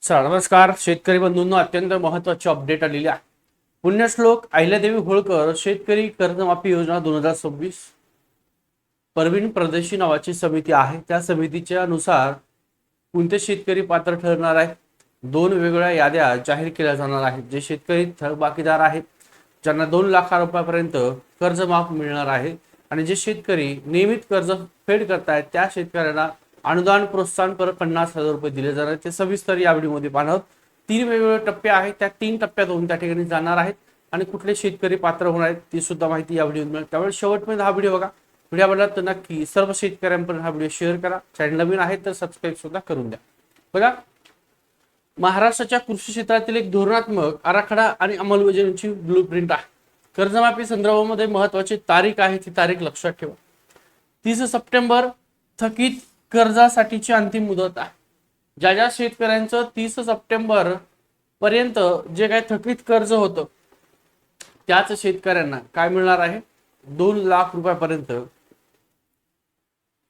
नमस्कार शेतकरी बंधूंनो, अत्यंत महत्त्वाची अपडेट आलेली आहे. पुण्यश्लोक अहिल्यादेवी होळकर शेतकरी कर्जमाफी योजना 2026 परवीन प्रदेशी नावाची समिती आहे. त्या समितीच्या नुसार कोणते शेतकरी पात्र ठरणार आहेत, दोन वेगवेगळ्या याद्या जाहीर केल्या जाणार आहेत. जे शेतकरी थकबाकीदार आहेत, ज्यांना 2 लाख रुपयापर्यंत कर्जमाफ मिळणार आहे, आणि जे शेतकरी नियमित कर्ज फेड करतायत त्या शेतकऱ्यांना अनुदान प्रोत्साहन पर 50,000 रुपये दिले जाणार आहेत. ते सविस्तर या व्हिडिओमध्ये पाहणार आहोत. 3 वेगवेगळे टप्पे आहेत, त्या 3 टप्प्यातून त्या ठिकाणी जाणार आहेत आणि कुठले शेतकरी पात्र होणार आहेत ती सुद्धा माहिती या व्हिडिओमध्ये मिळेल. त्यामुळे शेवटपर्यंत हा व्हिडिओ बघा. व्हिडिओ आवडला तर नक्की सर्व शेतकऱ्यांपर्यंत हा व्हिडिओ शेअर करा. चॅनल नवीन आहे तर सबस्क्राईब सुद्धा करून द्या. बघा, महाराष्ट्राच्या कृषी क्षेत्रातील एक धोरणात्मक आराखडा आणि अंमलबजावणीची ब्लूप्रिंट आहे. कर्जमाफी संदर्भामध्ये महत्त्वाची तारीख आहे, ती तारीख लक्षात ठेवा. 30 सप्टेंबर थकीत कर्जासाठीची अंतिम मुदत आहे. ज्या शेतकऱ्यांचं 30 सप्टेंबर पर्यंत जे काही थकीत कर्ज होतं त्याच शेतकऱ्यांना काय मिळणार आहे, 2 लाख रुपयापर्यंत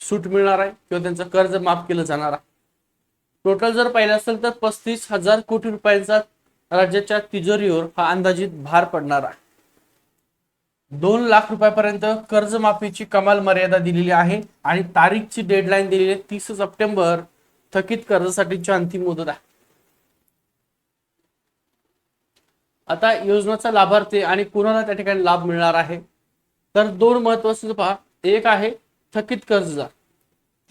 सूट मिळणार आहे किंवा त्यांचं कर्ज माफ केलं जाणार आहे. टोटल जर पाहिलं असेल तर 35,000 कोटी रुपयांचा राज्याच्या तिजोरीवर हा अंदाजित भार पडणार आहे. 2 लाख रुपयापर्यंत कर्जमाफीची कमाल मर्यादा दिलेली आहे आणि तारीखची डेडलाईन दिलेली आहे 30 सप्टेंबर थकीत कर्जासाठीची अंतिम मुदत आहे. आता योजनेचा लाभार्थी आणि कुणाला त्या ठिकाणी लाभ मिळणार आहे, तर 2 महत्त्वाचे पहा. एक आहे थकीत कर्जदार.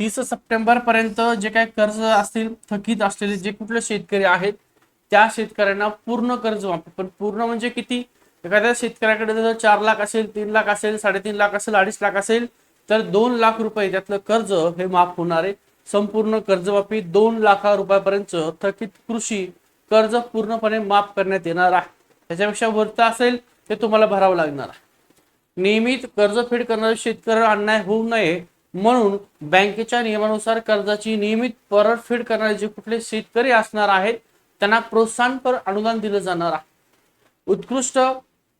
30 सप्टेंबर पर्यंत जे काही कर्ज असतील थकीत असलेले जे कुठले शेतकरी आहेत त्या शेतकऱ्यांना पूर्ण कर्जमाफी. पण पूर्ण म्हणजे किती? एखाद्या शेतकऱ्याकडे जर 4 लाख असेल, 3 लाख असेल, 3.5 लाख असेल, 2.5 लाख असेल तर 2 लाख रुपये त्यातलं कर्ज हे माफ होणार आहे. संपूर्ण कर्जमाफी 2 लाख रुपयापर्यंत थकीत कृषी कर्ज पूर्णपणे माफ करण्यात येणार आहे. त्याच्यापेक्षा वरचं असेल ते तुम्हाला भरावं लागणार आहे. नियमित कर्जफेड करणारे शेतकरी अन्याय होऊ नये म्हणून बँकेच्या नियमानुसार कर्जाची नियमित परतफेड करणारे जे कुठले शेतकरी असणार आहेत त्यांना प्रोत्साहनपर अनुदान दिलं जाणार आहे. उत्कृष्ट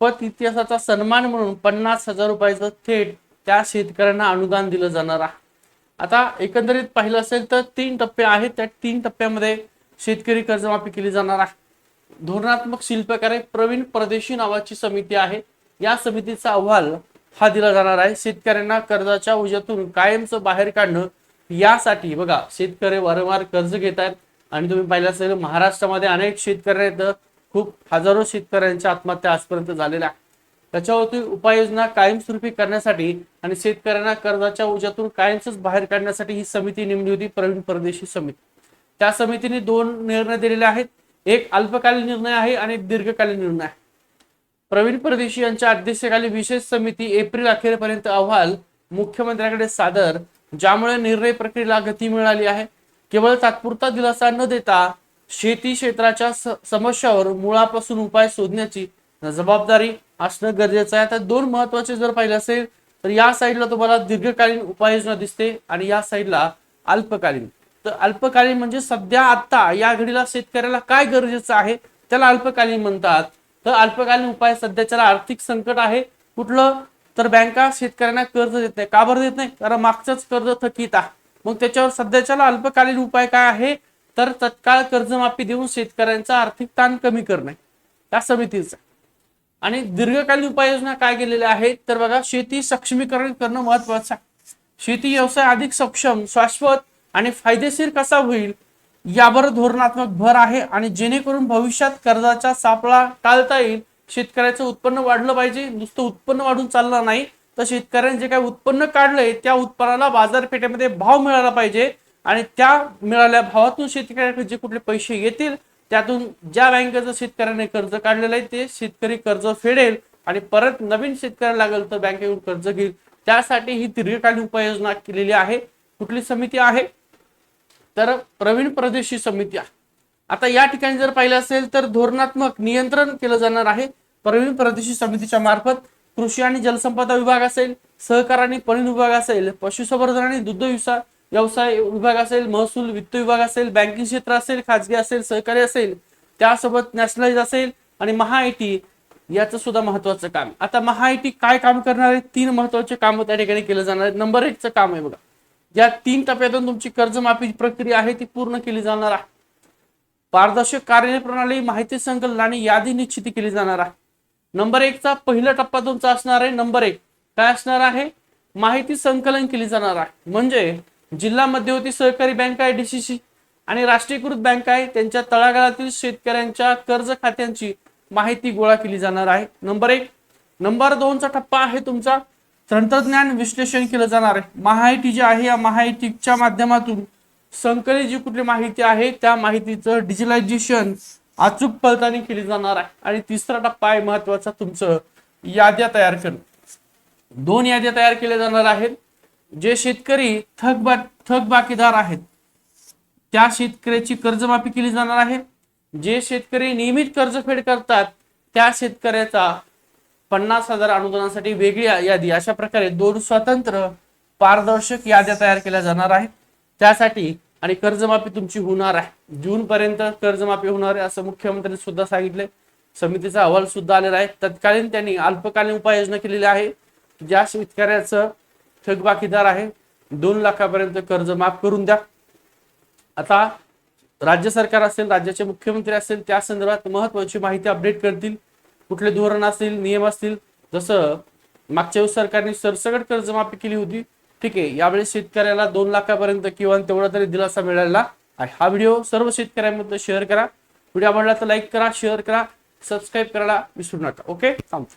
पत इतिहासाचा सन्मान म्हणून 50,000 रुपयाचं थेट त्या शेतकऱ्यांना अनुदान दिलं जाणार आहे. आता एकंदरीत पाहिलं असेल तर 3 टप्पे आहेत. त्या 3 टप्प्यामध्ये शेतकरी कर्जमाफी केली जाणार आहे. धोरणात्मक शिल्पकार प्रवीण परदेशी नावाची समिती आहे. या समितीचा अहवाल हा दिला जाणार आहे. शेतकऱ्यांना कर्जाच्या ओझ्यातून कायमचं बाहेर काढणं यासाठी बघा, शेतकरी वारंवार कर्ज घेत आहेत आणि तुम्ही पाहिलं असेल महाराष्ट्रामध्ये अनेक शेतकरी आहेत, खूप हजारो शेतकऱ्यांच्या आत्महत्या आजपर्यंत झालेल्या आहेत. त्याच्यावरती उपाययोजना कायमस्वरूपी करण्यासाठी आणि शेतकऱ्यांना कर्जाच्या ओझ्यातून कायमच बाहेर काढण्यासाठी ही समिती नेमली होती, प्रवीण परदेशी समिती. त्या समितीने 2 निर्णय दिलेले आहेत. एक अल्पकालीन निर्णय आहे आणि एक दीर्घकालीन निर्णय आहे. प्रवीण परदेशी यांच्या अध्यक्षतेखाली विशेष समिती एप्रिल अखेरपर्यंत अहवाल मुख्यमंत्र्यांकडे सादर, ज्यामुळे निर्णय प्रक्रियेला गती मिळाली आहे. केवळ तात्पुरता दिलासा न देता शेती क्षेत्राच्या समस्यावर मुळापासून उपाय शोधण्याची जबाबदारी असणं गरजेचं आहे. आता 2 महत्त्वाचे जर पाहिलं असेल तर या साईडला तुम्हाला दीर्घकालीन उपाययोजना दिसते आणि या साईडला अल्पकालीन. तर अल्पकालीन म्हणजे सध्या आता या घडीला शेतकऱ्याला काय गरजेचं आहे त्याला अल्पकालीन म्हणतात. तर अल्पकालीन उपाय सध्याच्याला आर्थिक संकट आहे कुठलं, तर बँका शेतकऱ्यांना कर्ज देत नाही. का बरं देत नाही? कारण मागचंच कर्ज थकीत आहे. मग त्याच्यावर सध्याच्याला अल्पकालीन उपाय काय आहे, तर तत्काळ कर्जमाफी देऊन शेतकऱ्यांचा आर्थिक ताण कमी करणे या समितीचा. आणि दीर्घकालीन उपाययोजना काय केलेल्या आहेत, तर बघा, शेती सक्षमीकरण करणं महत्वाचं आहे. शेती व्यवसाय अधिक सक्षम, शाश्वत आणि फायदेशीर कसा होईल यावर धोरणात्मक भर आहे आणि जेणेकरून भविष्यात कर्जाचा सापळा टाळता येईल. शेतकऱ्याचं उत्पन्न वाढलं पाहिजे. नुसतं उत्पन्न वाढून चालणार नाही, तर शेतकऱ्यांनी जे काही उत्पन्न काढलंय त्या उत्पन्नाला बाजारपेठेमध्ये भाव मिळाला पाहिजे आणि त्या मिळालेल्या भावातून शेतकऱ्याकडे जे कुठले पैसे येतील त्यातून ज्या बँकेचं शेतकऱ्याने कर्ज काढलेलं आहे ते शेतकरी कर्ज फेडेल आणि परत नवीन शेतकऱ्याला लागेल तर बँकेकडून कर्ज घेईल. त्यासाठी ही दीर्घकालीन उपाययोजना केलेली आहे. कुठली समिती आहे, तर प्रवीण परदेशी समिती आहे. आता या ठिकाणी जर पाहिलं असेल तर धोरणात्मक नियंत्रण केलं जाणार आहे. प्रवीण परदेशी समितीच्या मार्फत कृषी आणि जलसंपदा विभाग असेल, सहकार आणि पणन विभाग असेल, पशुसंवर्धन आणि दुग्ध व्यवसाय विभाग असेल, महसूल वित्त विभाग असेल, बँकिंग क्षेत्र असेल, खाजगी असेल, सहकारी असेल, त्यासोबत नॅशनलाइज असेल आणि महाआयटी याचं सुद्धा महत्वाचं काम. आता महाआयटी काय काम करणार आहे, 3 महत्वाचे काम त्या ठिकाणी केले जाणार आहेत. नंबर 1 चं काम आहे बघा, या 3 टप्प्यातून तुमची कर्जमाफी प्रक्रिया आहे ती पूर्ण केली जाणार आहे. पारदर्शक कार्यप्रणाली, माहिती संकलन आणि यादी निश्चिती केली जाणार आहे. नंबर 1 चा पहिला टप्पा तुमचा असणार आहे. नंबर 1 काय असणार आहे? माहिती संकलन केली जाणार आहे. म्हणजे जिल्हा मध्यवर्ती सहकारी बँक आहे डीसीसी आणि राष्ट्रीयकृत बँक आहे, त्यांच्या तळागाळातील शेतकऱ्यांच्या कर्ज खात्यांची माहिती गोळा केली जाणार आहे. नंबर 1. नंबर 2 चा टप्पा आहे तुमचा तंत्रज्ञान विश्लेषण केलं जाणार आहे. महाआयटी जे आहे या महाआयटीच्या माध्यमातून संकलित जी कुठली माहिती आहे त्या माहितीचं डिजिटलायझेशन अचूक पडताळणी केली जाणार आहे. आणि तिसरा टप्पा आहे महत्वाचा तुमचं याद्या तयार करणं. 2 याद्या तयार केल्या जाणार आहेत. जे शेतकरी थकबाकीदार आहेत त्या शेतकऱ्याची कर्जमाफी केली जाणार आहे. जे शेतकरी नियमित कर्जफेड करतात त्या शेतकऱ्याचा 50,000 अनुदानासाठी वेगळी यादी, अशा प्रकारे 2 स्वतंत्र पारदर्शक याद्या तयार केल्या जाणार आहेत त्यासाठी. आणि कर्जमाफी तुमची होणार आहे, जून पर्यंत कर्जमाफी होणार आहे असं मुख्यमंत्र्यांनी सुद्धा सांगितले. समितीचा अहवाल सुद्धा आलेला आहे. तत्कालीन त्यांनी अल्पकालीन उपाययोजना केलेली आहे. ज्या शेतकऱ्याचं थकबाकीदार आहे 2 लाखापर्यंत कर्ज माफ करून द्या. आता राज्य सरकार असेल, राज्याचे मुख्यमंत्री असेल, त्या संदर्भात महत्वाची माहिती अपडेट करतील. कुठले धोरण असतील, नियम असतील. जसं मागच्या वेळेस सरकारने सरसकट कर्जमाफी केली होती, ठीक आहे, यावेळेस शेतकऱ्याला 2 लाखापर्यंत किंवा तेवढा तरी दिलासा मिळाला आहे. हा व्हिडिओ सर्व शेतकऱ्यांमध्ये शेअर करा. व्हिडिओ आवडला तर लाईक करा, शेअर करा, सबस्क्राईब करायला विसरू नका. ओके, थांबतो.